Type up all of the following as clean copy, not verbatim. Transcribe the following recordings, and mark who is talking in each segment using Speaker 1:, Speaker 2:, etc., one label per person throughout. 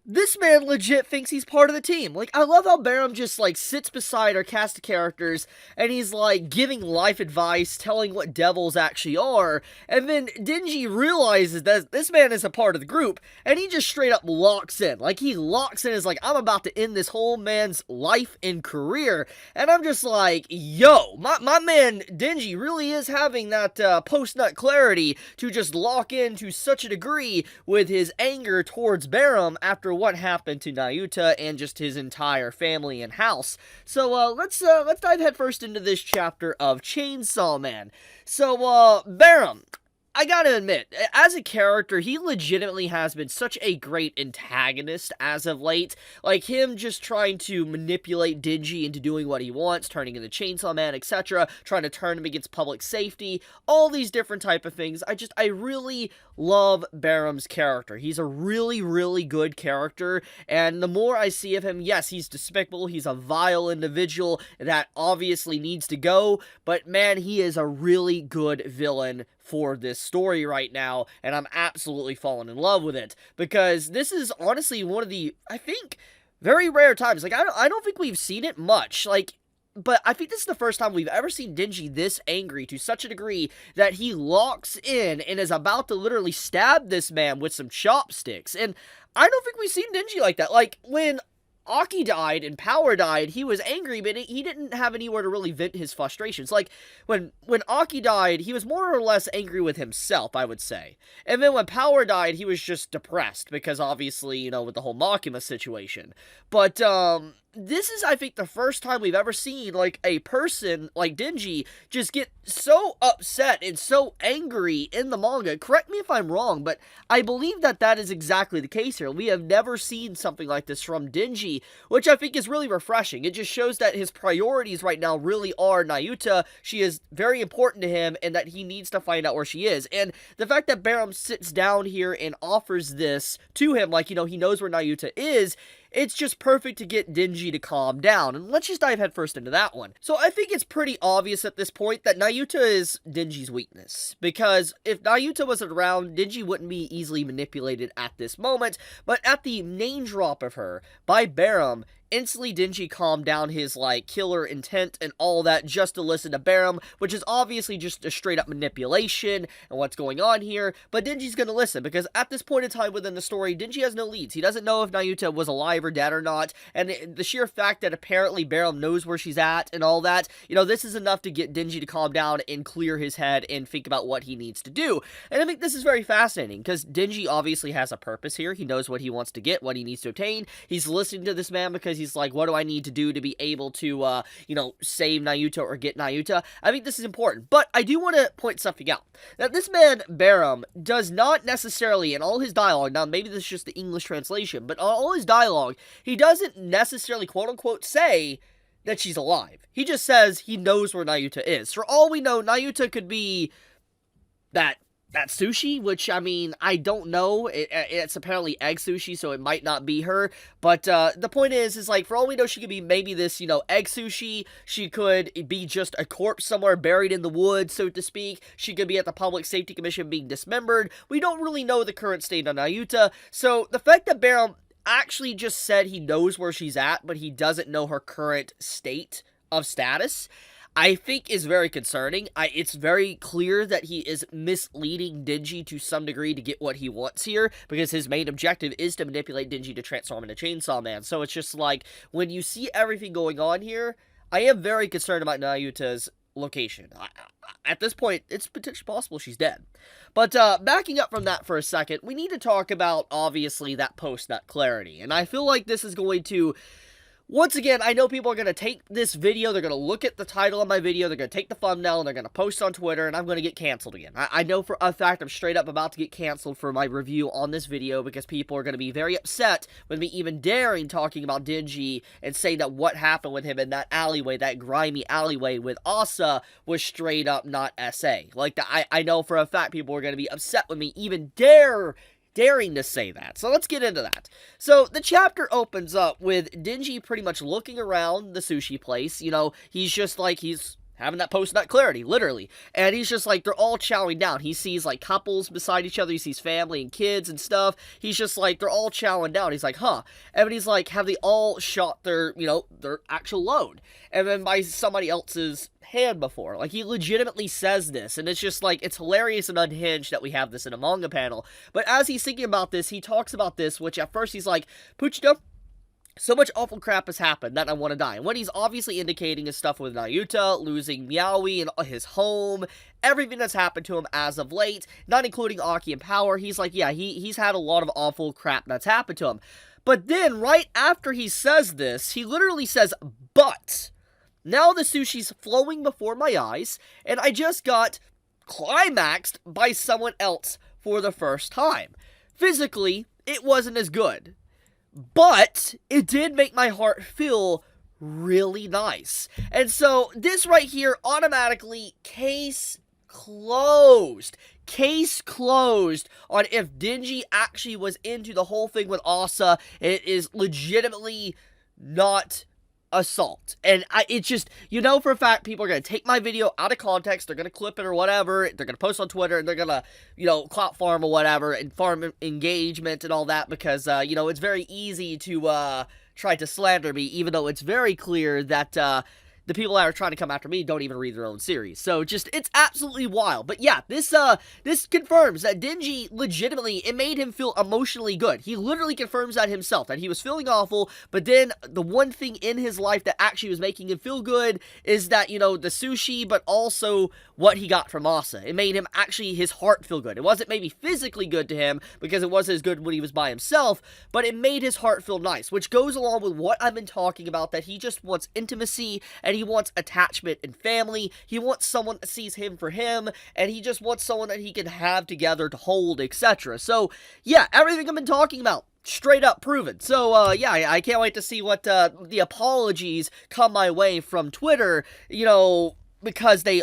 Speaker 1: This man legit thinks he's part of the team. Like, I love how Barum just, like, sits beside our cast of characters, and he's, like, giving life advice, telling what devils actually are, and then Denji realizes that this man is a part of the group, and he just straight up locks in. Like, he locks in, is like, I'm about to end this whole man's life and career, and I'm just like, yo, my man Denji really is having that, post-nut clarity to just lock in to such a degree with his anger towards Barum after what happened to Nayuta and just his entire family and house. So let's dive headfirst into this chapter of Chainsaw Man. So Barum, I gotta admit, as a character, he legitimately has been such a great antagonist as of late. Like, him just trying to manipulate Denji into doing what he wants, turning into Chainsaw Man, etc., trying to turn him against public safety, all these different type of things. I really love Barum's character. He's a really, really good character, and the more I see of him, yes, he's despicable, he's a vile individual that obviously needs to go, but man, he is a really good villain for this story right now, and I'm absolutely falling in love with it, because this is honestly one of the, I think, very rare times. Like, I don't think we've seen it much, like, but I think this is the first time we've ever seen Denji this angry to such a degree that he locks in and is about to literally stab this man with some chopsticks, and I don't think we've seen Denji like that. Like, when Aki died and Power died, he was angry, but he didn't have anywhere to really vent his frustrations. Like, when Aki died, he was more or less angry with himself, I would say. And then when Power died, he was just depressed, because obviously, you know, with the whole Makima situation. But, this is, I think, the first time we've ever seen, like, a person like Denji just get so upset and so angry in the manga. Correct me if I'm wrong, but I believe that that is exactly the case here. We have never seen something like this from Denji, which I think is really refreshing. It just shows that his priorities right now really are Nayuta. She is very important to him, and that he needs to find out where she is. And the fact that Barum sits down here and offers this to him, like, you know, he knows where Nayuta is, it's just perfect to get Denji to calm down, and let's just dive headfirst into that one. So I think it's pretty obvious at this point that Nayuta is Denji's weakness, because if Nayuta wasn't around, Denji wouldn't be easily manipulated at this moment, but at the name drop of her by Barum, instantly Denji calmed down his, like, killer intent and all that just to listen to Barum, which is obviously just a straight up manipulation and what's going on here, but Denji's gonna listen, because at this point in time within the story, Denji has no leads. He doesn't know if Nayuta was alive or dead or not, and the sheer fact that apparently Barum knows where she's at and all that, you know, this is enough to get Denji to calm down and clear his head and think about what he needs to do. And I think this is very fascinating, because Denji obviously has a purpose here. He knows what he wants to get, what he needs to obtain. He's listening to this man because he's like, what do I need to do to be able to, you know, save Nayuta or get Nayuta? I think this is important, but I do want to point something out. That this man, Barum, does not necessarily, in all his dialogue, now maybe this is just the English translation, but all his dialogue, he doesn't necessarily, quote-unquote, say that she's alive. He just says he knows where Nayuta is. For all we know, Nayuta could be that sushi, which, I mean, I don't know. It's apparently egg sushi, so it might not be her. But the point is like, for all we know, she could be maybe this, you know, egg sushi. She could be just a corpse somewhere buried in the woods, so to speak. She could be at the Public Safety Commission being dismembered. We don't really know the current state of Nayuta. So the fact that Barum actually just said he knows where she's at, but he doesn't know her current state of status, I think is very concerning. It's very clear that he is misleading Denji to some degree to get what he wants here, because his main objective is to manipulate Denji to transform into Chainsaw Man. So it's just like, when you see everything going on here, I am very concerned about Nayuta's location. At this point, it's potentially possible she's dead. But backing up from that for a second, we need to talk about, obviously, that post-nut clarity. And I feel like this is going to, once again, I know people are going to take this video, they're going to look at the title of my video, they're going to take the thumbnail, and they're going to post on Twitter, and I'm going to get canceled again. I know for a fact I'm straight up about to get canceled for my review on this video, because people are going to be very upset with me even daring talking about Denji and saying that what happened with him in that alleyway, that grimy alleyway with Asa, was straight up not SA. Like, I know for a fact people are going to be upset with me even daring to say that. So let's get into that. So the chapter opens up with Denji pretty much looking around the sushi place. You know, he's just like, he's having that post-nut clarity, literally. And he's just like, they're all chowing down. He sees like couples beside each other. He sees family and kids and stuff. He's just like, they're all chowing down. He's like, huh. And he's like, have they all shot their, their actual load? And then by somebody else's hand before. Like, he legitimately says this, and it's just like, it's hilarious and unhinged that we have this in a manga panel. But as he's thinking about this, he talks about this, which at first he's like, Puchito, so much awful crap has happened that I want to die. And what he's obviously indicating is stuff with Nayuta, losing Meowie and his home, everything that's happened to him as of late, not including Aki and Power. He's like, yeah, he's had a lot of awful crap that's happened to him. But then, right after he says this, he literally says, but now the sushi's flowing before my eyes, and I just got climaxed by someone else for the first time. Physically, it wasn't as good. But it did make my heart feel really nice. And so this right here, automatically, case closed. Case closed on if Denji actually was into the whole thing with Asa. It is legitimately not assault. And it's just, for a fact, people are going to take my video out of context, they're going to clip it or whatever, they're going to post on Twitter, and they're going to, clout farm or whatever, and farm engagement and all that, because, it's very easy to, try to slander me, even though it's very clear that, the people that are trying to come after me don't even read their own series. So just, it's absolutely wild. But yeah, this confirms that Denji legitimately, it made him feel emotionally good. He literally confirms that himself, that he was feeling awful, but then the one thing in his life that actually was making him feel good is that, the sushi, but also what he got from Asa. It made him actually, his heart feel good. It wasn't maybe physically good to him, because it wasn't as good when he was by himself, but it made his heart feel nice, which goes along with what I've been talking about, that he just wants intimacy, and he wants attachment and family. He wants someone that sees him for him, and he just wants someone that he can have together to hold, etc. So, yeah, everything I've been talking about, straight up proven. So, yeah, I can't wait to see what, the apologies come my way from Twitter, because they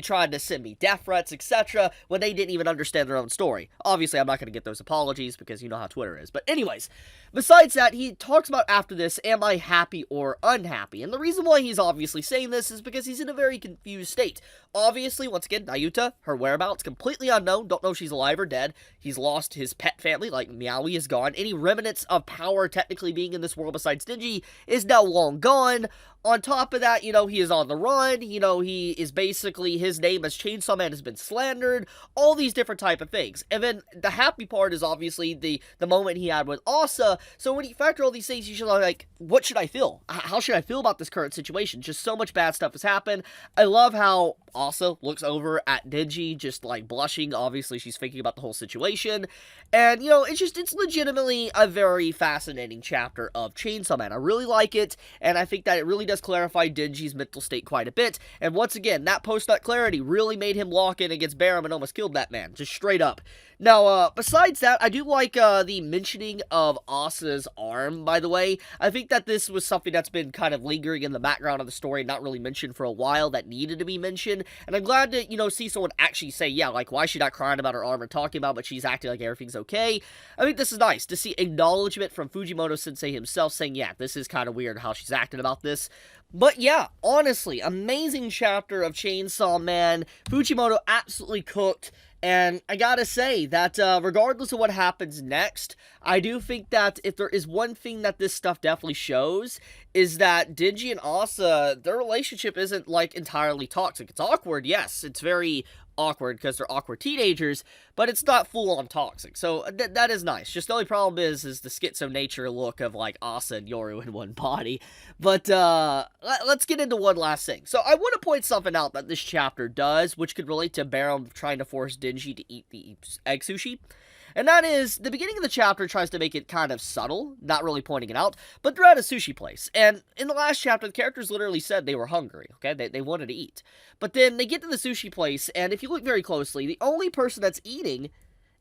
Speaker 1: tried to send me death threats, etc., when they didn't even understand their own story. Obviously, I'm not going to get those apologies, because you know how Twitter is. But anyways, besides that, he talks about after this, am I happy or unhappy? And the reason why he's obviously saying this is because he's in a very confused state. Obviously, once again, Nayuta, her whereabouts, completely unknown, don't know if she's alive or dead. He's lost his pet family, like Meowie is gone. Any remnants of power technically being in this world besides Denji is now long gone. On top of that, he is on the run, he is basically, his name as Chainsawman has been slandered, all these different type of things. And then the happy part is obviously the moment he had with Asa. So when you factor all these things, you should like, what should I feel? How should I feel about this current situation? Just so much bad stuff has happened. I love how Asa looks over at Denji, just like blushing. Obviously, she's thinking about the whole situation. And, it's legitimately a very fascinating chapter of Chainsaw Man. I really like it, and I think that it really does clarify Denji's mental state quite a bit. And once again, that post-nut clarity really made him lock in against Barum and almost killed that man, just straight up. Now, besides that, I do like the mentioning of Asa's arm, by the way. I think that this was something that's been kind of lingering in the background of the story, not really mentioned for a while, that needed to be mentioned. And I'm glad to, see someone actually say, yeah, like, why is she not crying about her arm or talking about, but she's acting like everything's okay. I think this is nice to see acknowledgement from Fujimoto-sensei himself saying, yeah, this is kind of weird how she's acting about this. But yeah, honestly, amazing chapter of Chainsaw Man. Fujimoto absolutely cooked. And I gotta say that regardless of what happens next, I do think that if there is one thing that this stuff definitely shows, is that Denji and Asa, their relationship isn't like entirely toxic. It's awkward, yes, it's very awkward because they're awkward teenagers, but it's not full-on toxic, so that is nice. Just the only problem is the schizo nature look of like Asa and Yoru in one body. But let's get into one last thing. So I want to point something out that this chapter does, which could relate to Barum trying to force Denji to eat the egg sushi. And that is, the beginning of the chapter tries to make it kind of subtle, not really pointing it out, but they're at a sushi place. And in the last chapter, the characters literally said they were hungry, okay? They wanted to eat. But then they get to the sushi place, and if you look very closely, the only person that's eating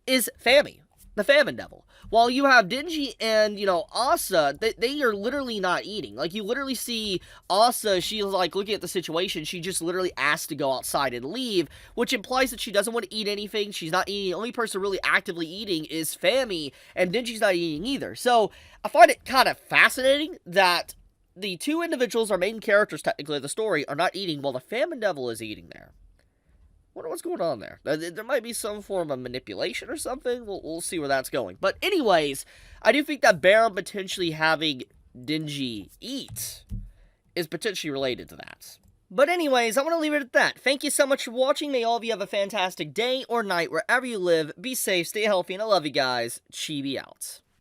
Speaker 1: is Fami, the famine devil. While you have Denji and, Asa, they are literally not eating. Like, you literally see Asa, she's like looking at the situation, she just literally asked to go outside and leave, which implies that she doesn't want to eat anything, she's not eating. The only person really actively eating is Fami, and Denji's not eating either. So, I find it kind of fascinating that the two individuals, our main characters technically of the story, are not eating while the famine devil is eating there. Wonder what's going on there. There might be some form of manipulation or something. We'll see where that's going. But anyways, I do think that Baron potentially having Denji eat is potentially related to that. But anyways, I want to leave it at that. Thank you so much for watching. May all of you have a fantastic day or night wherever you live. Be safe, stay healthy, and I love you guys. Chibi out.